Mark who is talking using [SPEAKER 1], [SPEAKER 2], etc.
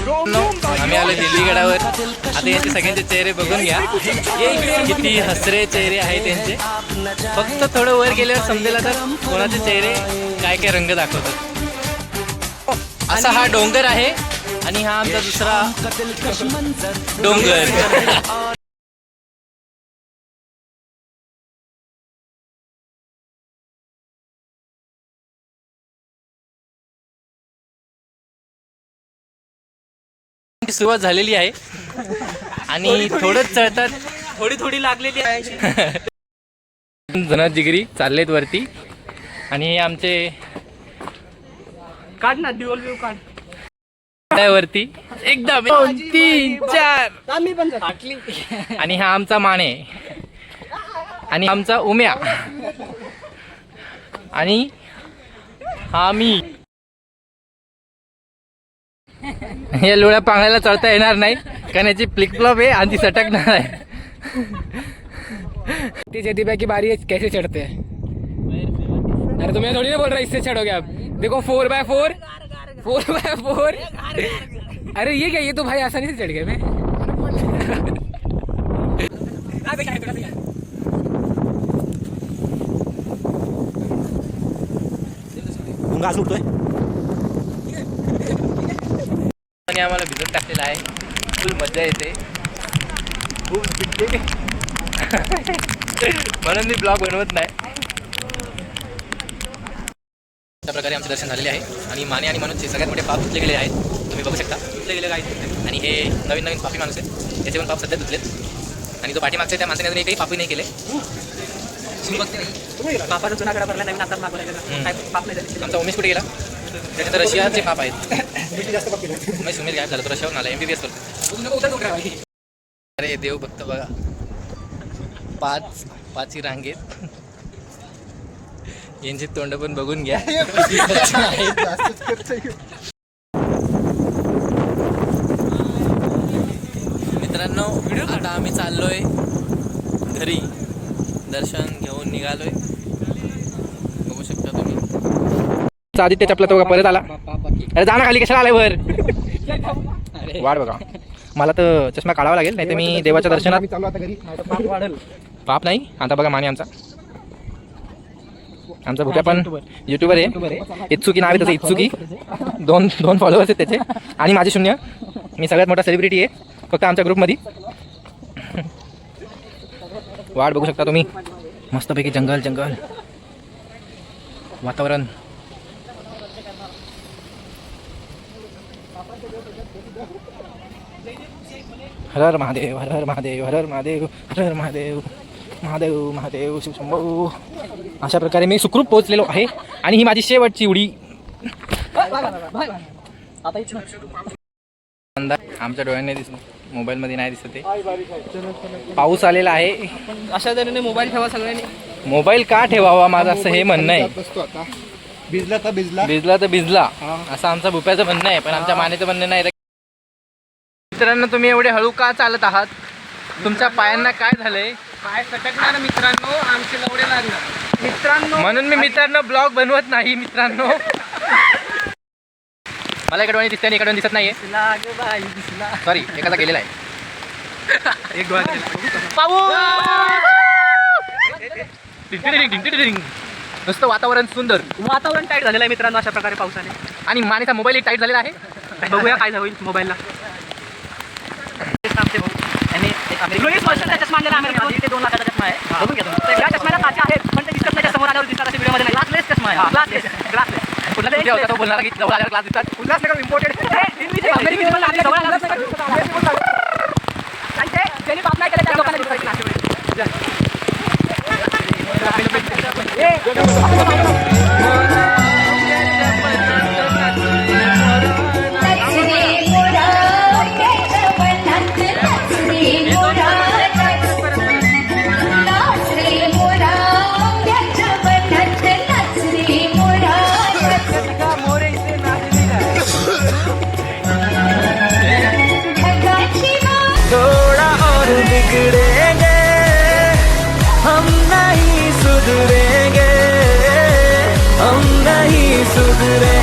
[SPEAKER 1] आम्ही आलो दिल्ली गडावर. आता यांचे सगळ्यांचे चेहरे बघून घ्या, किती हसरे चेहरे आहेत त्यांचे. फक्त थोडं वर गेल्यावर समजेल तर कोणाचे चेहरे काय काय रंग दाखवतात. असा हा डोंगर आहे आणि हा आमचा दुसरा डोंगर. सुरुवात झालेली आहे आणि थोडंच चढतात, थोडी थोडी लागलेली आहे. जण जिगरी चाललेत वरती आणि हे आमचे
[SPEAKER 2] काढ ना ड्युअल व्ह्यू काढ.
[SPEAKER 1] वरती एकदम 2 3 4
[SPEAKER 2] आम्ही पण
[SPEAKER 1] आणि हा आमचा माने आणि आमचा उम्या आणि हा मी. या लोळ्या पांगळ्याला चढता येणार नाही कारण याची फ्लिपफ्लॉप आहे आणि ती सटकणार आहे.
[SPEAKER 3] ती जतिबा की बारी है, कैसे चढ़ते हैं? अरे तुम्हें थोड़ी ना बोल रहा इससे चढ़ोगे आप. देखो 4x4 4x4. अरे ये क्या, ये तो भाई आसानी से चढ़ गए मैं.
[SPEAKER 2] घास उठतोय
[SPEAKER 1] आणि आम्हाला भिजत टाकलेला आहे. फुल मजा येते, खूप भिजते म्हणून मी ब्लॉग बनवत नाही. अशा प्रकारे आमचे दर्शन झालेले आहे आणि माने आणि मनोजचे सगळ्यात मोठे पाप धुतले गेले आहेत. तुम्ही बघू शकता धुतले गेले आहेत. आणि हे नवीन नवीन पापी माणूस आहेत, त्याचे पण पाप सध्या धुतलेत. आणि जो पाठीमागचा त्या माणसाने अजून एकही पापी नाही केले.
[SPEAKER 2] पापाचा जुना गडा भरला, नवीन आता पाप नाही झाले.
[SPEAKER 1] आमचा उमेश कुठे गेला? त्याच्यानंतर रशियाचे पाप आहेत. उमेश गायब झाला, तो रशियावरून आला, MBBS करतो. अरे देव भक्त बघा, 5 रांगेत. यांची तोंड पण बघून घ्या. मित्रांनो आता आम्ही चाललोय घरी, दर्शन घेऊन निघालोय. बघू शकता तुम्ही. आदित्य चपला तो परत आला. अरे जा ना खाली, कशाला आलाय वर? वाढ बघा, मला तर चष्मा काढावा लागेल, नाही तर मी देवाच्या दर्शनात. पाप नाही. आता बघा माने आमचा भुक्या पण युट्यूबर आहे. इत्सुकी नाव आहे त्याचं, इत्सुकी. 2 फॉलोअर्स आहेत त्याचे आणि माझे 0. मी सगळ्यात मोठा सेलिब्रिटी आहे फक्त आमच्या ग्रुपमध्ये. वाट बघू शकता तुम्ही, मस्तपैकी जंगल वातावरण. हर हर महादेव, हर हर महादेव, हर हर महादेव, हर हर महादेव, महादेव महादेव शिव शंभो. अशा प्रकारे मी सुखरूप पोहोचलेलो आहे आणि ही माझी शेवटची उडी. आमच्या डोळ्यांनी दिसत, मोबाईलमध्ये नाही दिसत आहे. पाऊस आलेला आहे.
[SPEAKER 2] अशा तऱ्हेने मोबाईल ठेवा सगळ्यांनी.
[SPEAKER 1] मोबाईल का ठेवावा माझं असं हे म्हणणं आहे.
[SPEAKER 4] भिजला
[SPEAKER 1] तर भिजला असं आमचं भुप्याचं म्हणणं आहे, पण आमच्या मानेचं म्हणणं नाही. मित्रांनो तुम्ही एवढे हळू का चालत आहात? तुमच्या पायांना काय झालंय?
[SPEAKER 2] पाय सटकणार मित्रांनो, आमचे लवडे लागणार मित्रांनो.
[SPEAKER 1] म्हणून मी मित्रांनो ब्लॉग बनवत नाही मित्रांनो. मला इकडे दिसते आणि इकडे दिसत नाहीये. सॉरी, एखादा गेलेला आहे.
[SPEAKER 2] एक डोळा
[SPEAKER 1] नुसतं वातावरण सुंदर,
[SPEAKER 2] वातावरण टाईट झालेलं आहे मित्रांनो अशा प्रकारे पावसाने.
[SPEAKER 1] आणि मानेचा मोबाईल टाईट झालेला आहे.
[SPEAKER 2] बघूया काय होईल मोबाईलला. चष्मा आणलेला आम्ही, ते 2 लाखाचा चष्मा आहे. बघून घ्या तुम्ही. त्या चष्म्याला काचा आहेत पण ते दिसत नाही, समोर आल्यावर दिसतात. अशा व्हिडिओमध्ये नाही. ग्लासलेस चष्मा आहे. ग्लासलेस कुठला तरी होता तो बोलणारा की जवळ आल्यावर ग्लास दिसतात. ग्लास नाही, इम्पोर्टेड ज्यांनी बाप नाही केलं त्या लोकांना
[SPEAKER 5] थोड़ा और बिगड़ेंगे हम, नहीं सुधरेंगे हम, नहीं सुधरेंगे.